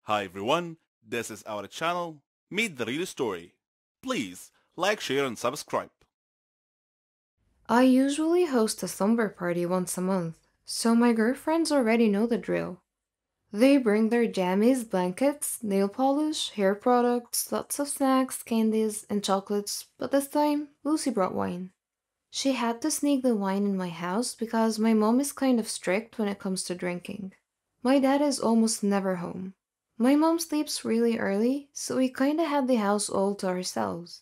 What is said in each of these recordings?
Hi everyone, this is our channel, Meet the Real Story. Please like, share and subscribe. I usually host a slumber party once a month, so my girlfriends already know the drill. They bring their jammies, blankets, nail polish, hair products, lots of snacks, candies, and chocolates, but this time, Lucy brought wine. She had to sneak the wine in my house because my mom is kind of strict when it comes to drinking. My dad is almost never home. My mom sleeps really early, so we kinda had the house all to ourselves.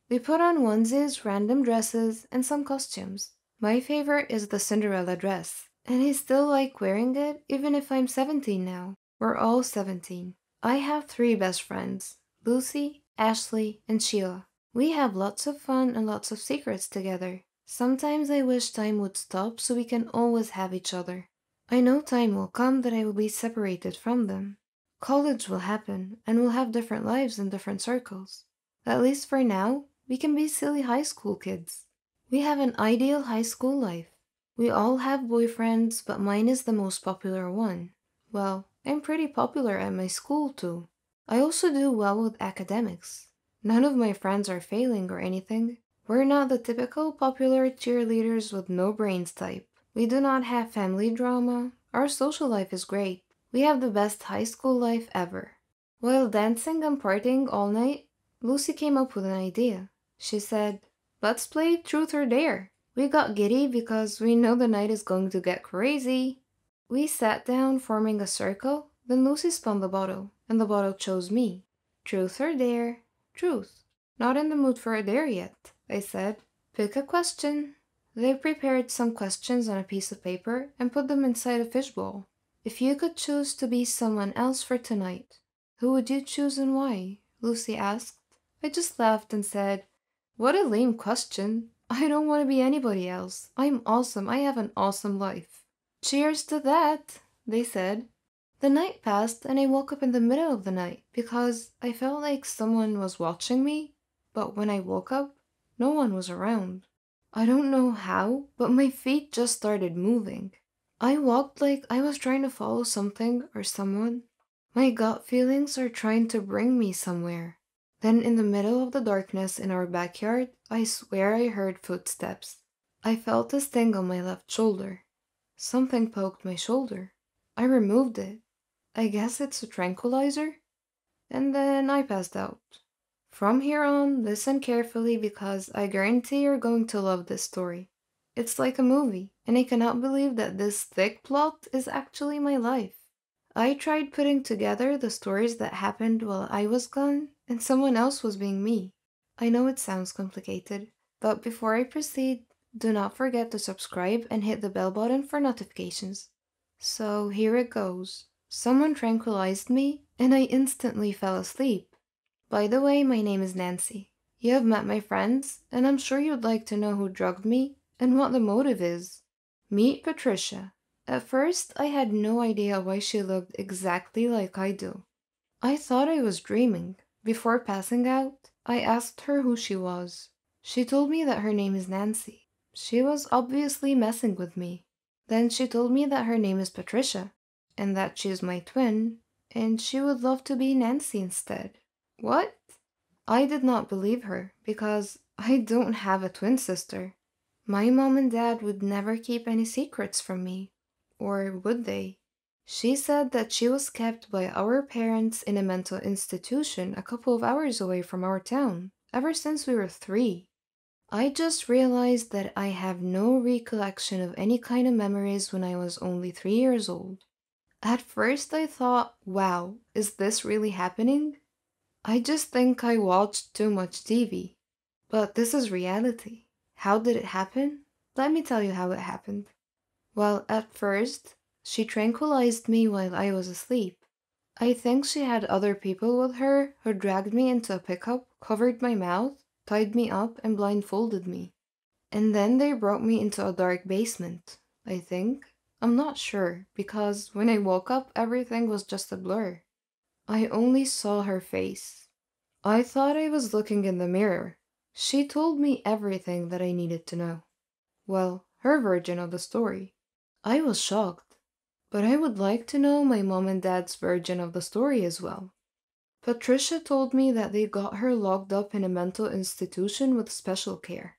We put on onesies, random dresses, and some costumes. My favorite is the Cinderella dress, and I still like wearing it even if I'm 17 now. We're all 17. I have three best friends, Lucy, Ashley, and Sheila. We have lots of fun and lots of secrets together. Sometimes I wish time would stop so we can always have each other. I know time will come that I will be separated from them. College will happen, and we'll have different lives in different circles. At least for now, we can be silly high school kids. We have an ideal high school life. We all have boyfriends, but mine is the most popular one. Well, I'm pretty popular at my school too. I also do well with academics. None of my friends are failing or anything. We're not the typical popular cheerleaders with no brains type. We do not have family drama. Our social life is great. We have the best high school life ever. While dancing and partying all night, Lucy came up with an idea. She said, "Let's play truth or dare." We got giddy because we know the night is going to get crazy. We sat down, forming a circle, then Lucy spun the bottle, and the bottle chose me. Truth or dare? Truth. Not in the mood for a dare yet, I said. Pick a question. They prepared some questions on a piece of paper and put them inside a fishbowl. If you could choose to be someone else for tonight, who would you choose and why? Lucy asked. I just laughed and said, "What a lame question. I don't want to be anybody else. I'm awesome. I have an awesome life." "Cheers to that," they said. The night passed and I woke up in the middle of the night because I felt like someone was watching me, but when I woke up, no one was around. I don't know how, but my feet just started moving. I walked like I was trying to follow something or someone. My gut feelings are trying to bring me somewhere. Then, in the middle of the darkness in our backyard, I swear I heard footsteps. I felt a sting on my left shoulder. Something poked my shoulder. I removed it. I guess it's a tranquilizer? And then I passed out. From here on, listen carefully because I guarantee you're going to love this story. It's like a movie, and I cannot believe that this thick plot is actually my life. I tried putting together the stories that happened while I was gone, and someone else was being me. I know it sounds complicated, but before I proceed, do not forget to subscribe and hit the bell button for notifications. So here it goes. Someone tranquilized me, and I instantly fell asleep. By the way, my name is Nancy. You have met my friends, and I'm sure you'd like to know who drugged me and what the motive is. Meet Patricia. At first, I had no idea why she looked exactly like I do. I thought I was dreaming. Before passing out, I asked her who she was. She told me that her name is Nancy. She was obviously messing with me. Then she told me that her name is Patricia, and that she is my twin, and she would love to be Nancy instead. What? I did not believe her because I don't have a twin sister. My mom and dad would never keep any secrets from me. Or would they? She said that she was kept by our parents in a mental institution a couple of hours away from our town, ever since we were 3. I just realized that I have no recollection of any kind of memories when I was only 3 years old. At first I thought, wow, is this really happening? I just think I watched too much TV. But this is reality. How did it happen? Let me tell you how it happened. Well, at first, she tranquilized me while I was asleep. I think she had other people with her who dragged me into a pickup, covered my mouth, tied me up, and blindfolded me. And then they brought me into a dark basement, I think. I'm not sure, because when I woke up, everything was just a blur. I only saw her face. I thought I was looking in the mirror. She told me everything that I needed to know. Well, her version of the story. I was shocked. but I would like to know my mom and dad's version of the story as well. Patricia told me that they got her locked up in a mental institution with special care.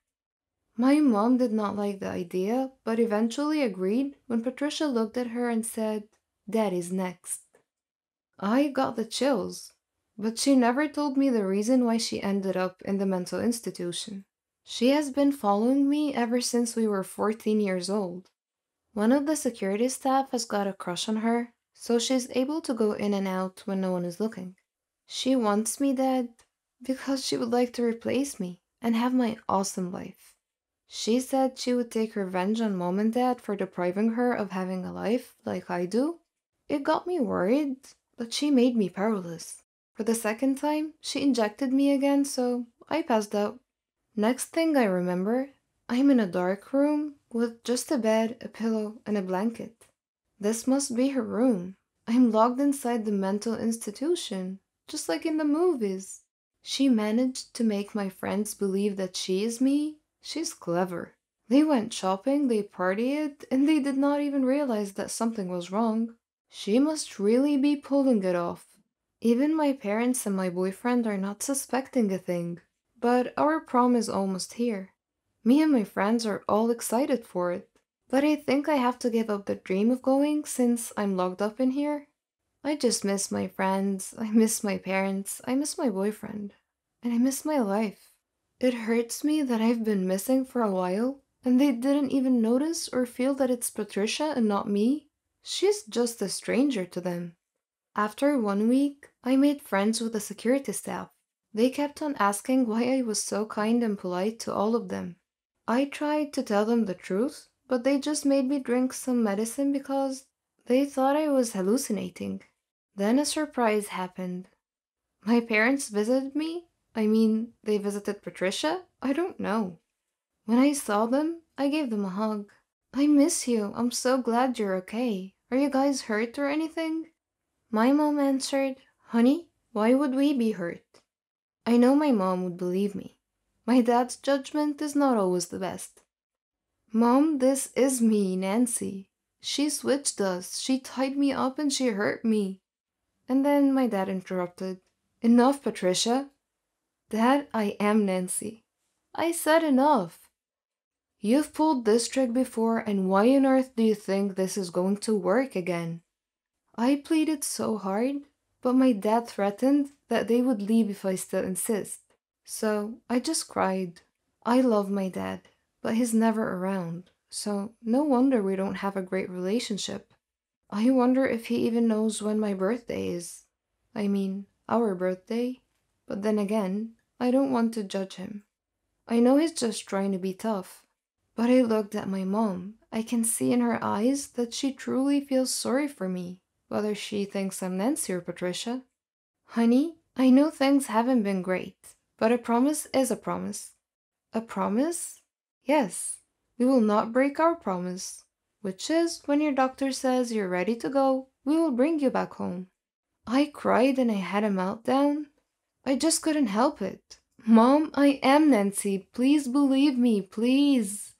My mom did not like the idea, but eventually agreed when Patricia looked at her and said, "Daddy's next." I got the chills, but she never told me the reason why she ended up in the mental institution. She has been following me ever since we were 14 years old. One of the security staff has got a crush on her, so she's able to go in and out when no one is looking. She wants me dead because she would like to replace me and have my awesome life. She said she would take revenge on mom and dad for depriving her of having a life like I do. It got me worried, but she made me powerless. For the second time, she injected me again, so I passed out. Next thing I remember, I'm in a dark room with just a bed, a pillow, and a blanket. This must be her room. I'm locked inside the mental institution, just like in the movies. She managed to make my friends believe that she is me. She's clever. They went shopping, they partied, and they did not even realize that something was wrong. She must really be pulling it off. Even my parents and my boyfriend are not suspecting a thing. But our prom is almost here. Me and my friends are all excited for it. But I think I have to give up the dream of going since I'm locked up in here. I just miss my friends, I miss my parents, I miss my boyfriend, and I miss my life. It hurts me that I've been missing for a while, and they didn't even notice or feel that it's Patricia and not me. She's just a stranger to them. After 1 week, I made friends with the security staff. They kept on asking why I was so kind and polite to all of them. I tried to tell them the truth, but they just made me drink some medicine because they thought I was hallucinating. Then a surprise happened. My parents visited me. I mean, they visited Patricia? I don't know. When I saw them, I gave them a hug. "I miss you. I'm so glad you're okay. Are you guys hurt or anything?" My mom answered, "Honey, why would we be hurt?" I know my mom would believe me. My dad's judgment is not always the best. "Mom, this is me, Nancy. She switched us. She tied me up and she hurt me." And then my dad interrupted. "Enough, Patricia." "Dad, I am Nancy." I said enough. "You've pulled this trick before, and why on earth do you think this is going to work again?" I pleaded so hard, but my dad threatened that they would leave if I still insist. So I just cried. I love my dad, but he's never around, so no wonder we don't have a great relationship. I wonder if he even knows when my birthday is. I mean, our birthday. But then again, I don't want to judge him. I know he's just trying to be tough. But I looked at my mom. I can see in her eyes that she truly feels sorry for me, whether she thinks I'm Nancy or Patricia. "Honey, I know things haven't been great, but a promise is a promise." "A promise?" "Yes, we will not break our promise, which is when your doctor says you're ready to go, we will bring you back home." I cried and I had a meltdown. I just couldn't help it. "Mom, I am Nancy. Please believe me, please."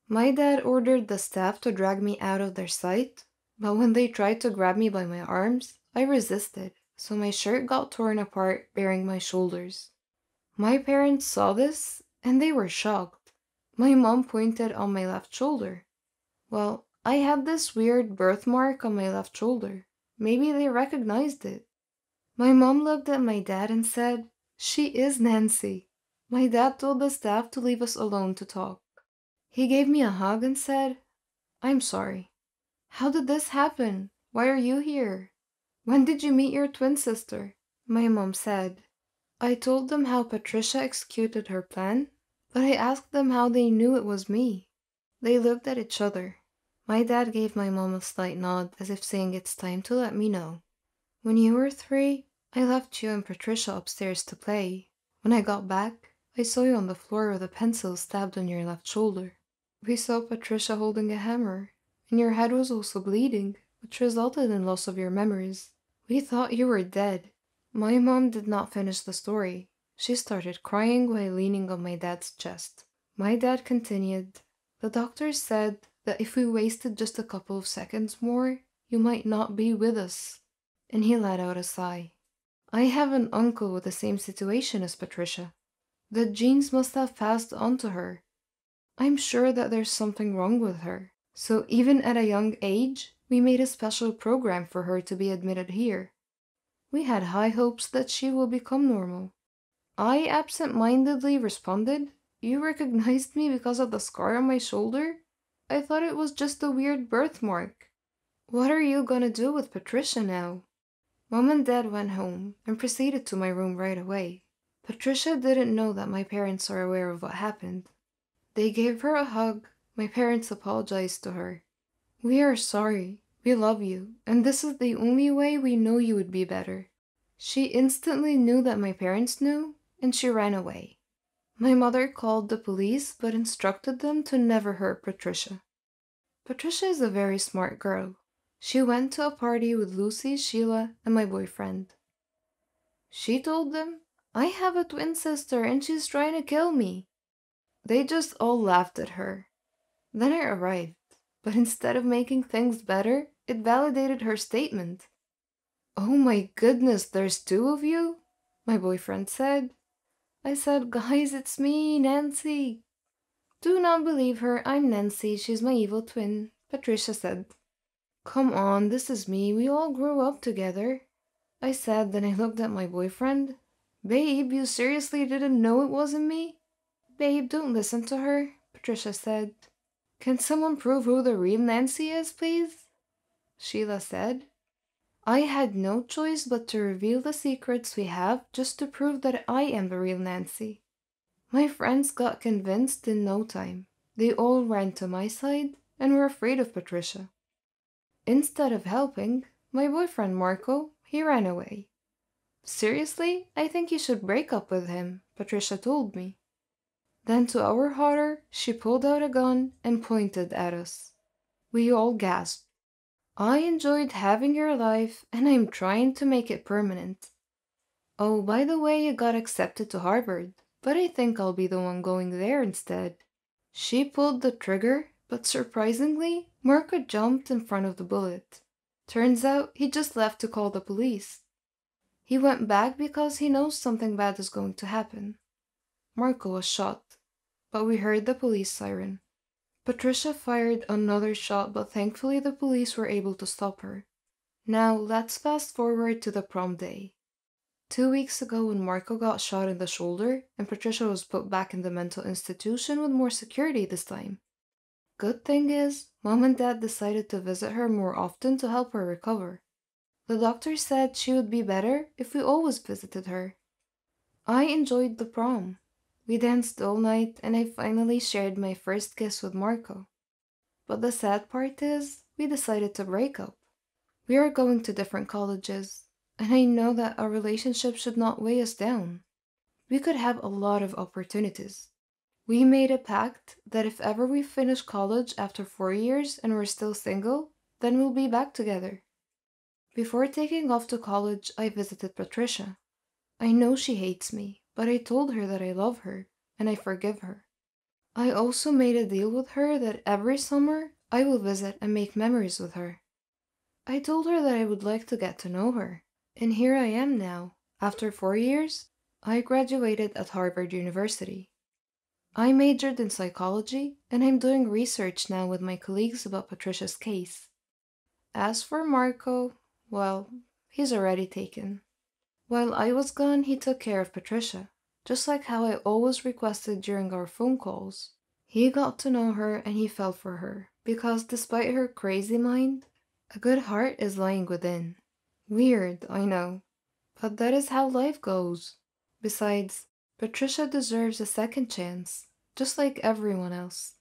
My dad ordered the staff to drag me out of their sight, but when they tried to grab me by my arms, I resisted, so my shirt got torn apart, bearing my shoulders. My parents saw this, and they were shocked. My mom pointed on my left shoulder. Well, I had this weird birthmark on my left shoulder. Maybe they recognized it. My mom looked at my dad and said, "She is Nancy." My dad told the staff to leave us alone to talk. He gave me a hug and said, "I'm sorry." "How did this happen? Why are you here? When did you meet your twin sister?" My mom said. I told them how Patricia executed her plan, but I asked them how they knew it was me. They looked at each other. My dad gave my mom a slight nod as if saying it's time to let me know. "When you were 3, I left you and Patricia upstairs to play. When I got back, I saw you on the floor with a pencil stabbed on your left shoulder. We saw Patricia holding a hammer, and your head was also bleeding, which resulted in loss of your memories. We thought you were dead." My mom did not finish the story. She started crying while leaning on my dad's chest. My dad continued, "The doctors said that if we wasted just a couple of seconds more, you might not be with us. And he let out a sigh. I have an uncle with the same situation as Patricia. The genes must have passed on to her. I'm sure that there's something wrong with her. So even at a young age, we made a special program for her to be admitted here. We had high hopes that she will become normal. I absent-mindedly responded, "You recognized me because of the scar on my shoulder? I thought it was just a weird birthmark. What are you gonna do with Patricia now?" Mom and Dad went home and proceeded to my room right away. Patricia didn't know that my parents are aware of what happened. They gave her a hug. My parents apologized to her. "We are sorry. We love you, and this is the only way we know you would be better." She instantly knew that my parents knew, and she ran away. My mother called the police but instructed them to never hurt Patricia. Patricia is a very smart girl. She went to a party with Lucy, Sheila, and my boyfriend. She told them, "I have a twin sister and she's trying to kill me." They just all laughed at her. Then I arrived, but instead of making things better, it validated her statement. "Oh my goodness, there's two of you?" my boyfriend said. I said, "Guys, it's me, Nancy." "Do not believe her, I'm Nancy, she's my evil twin," Patricia said. "Come on, this is me, we all grew up together," I said. Then I looked at my boyfriend. "Babe, you seriously didn't know it wasn't me?" "Babe, don't listen to her," Patricia said. "Can someone prove who the real Nancy is, please?" Sheila said. I had no choice but to reveal the secrets we have just to prove that I am the real Nancy. My friends got convinced in no time. They all ran to my side and were afraid of Patricia. Instead of helping, my boyfriend Marco, he ran away. "Seriously, I think you should break up with him," Patricia told me. Then to our horror, she pulled out a gun and pointed at us. We all gasped. "I enjoyed having your life, and I'm trying to make it permanent. Oh, by the way, you got accepted to Harvard, but I think I'll be the one going there instead." She pulled the trigger, but surprisingly, Marco jumped in front of the bullet. Turns out he just left to call the police. He went back because he knows something bad is going to happen. Marco was shot, but we heard the police siren. Patricia fired another shot, but thankfully the police were able to stop her. Now let's fast forward to the prom day. 2 weeks ago when Marco got shot in the shoulder and Patricia was put back in the mental institution with more security this time. Good thing is, Mom and Dad decided to visit her more often to help her recover. The doctor said she would be better if we always visited her. I enjoyed the prom. We danced all night and I finally shared my first kiss with Marco. But the sad part is, we decided to break up. We are going to different colleges, and I know that our relationship should not weigh us down. We could have a lot of opportunities. We made a pact that if ever we finish college after 4 years and we're still single, then we'll be back together. Before taking off to college, I visited Patricia. I know she hates me, but I told her that I love her, and I forgive her. I also made a deal with her that every summer I will visit and make memories with her. I told her that I would like to get to know her, and here I am now. After 4 years, I graduated at Harvard University. I majored in psychology, and I'm doing research now with my colleagues about Patricia's case. As for Marco, well, he's already taken. While I was gone, he took care of Patricia, just like how I always requested during our phone calls. He got to know her and he fell for her, because despite her crazy mind, a good heart is lying within. Weird, I know, but that is how life goes. Besides, Patricia deserves a second chance, just like everyone else.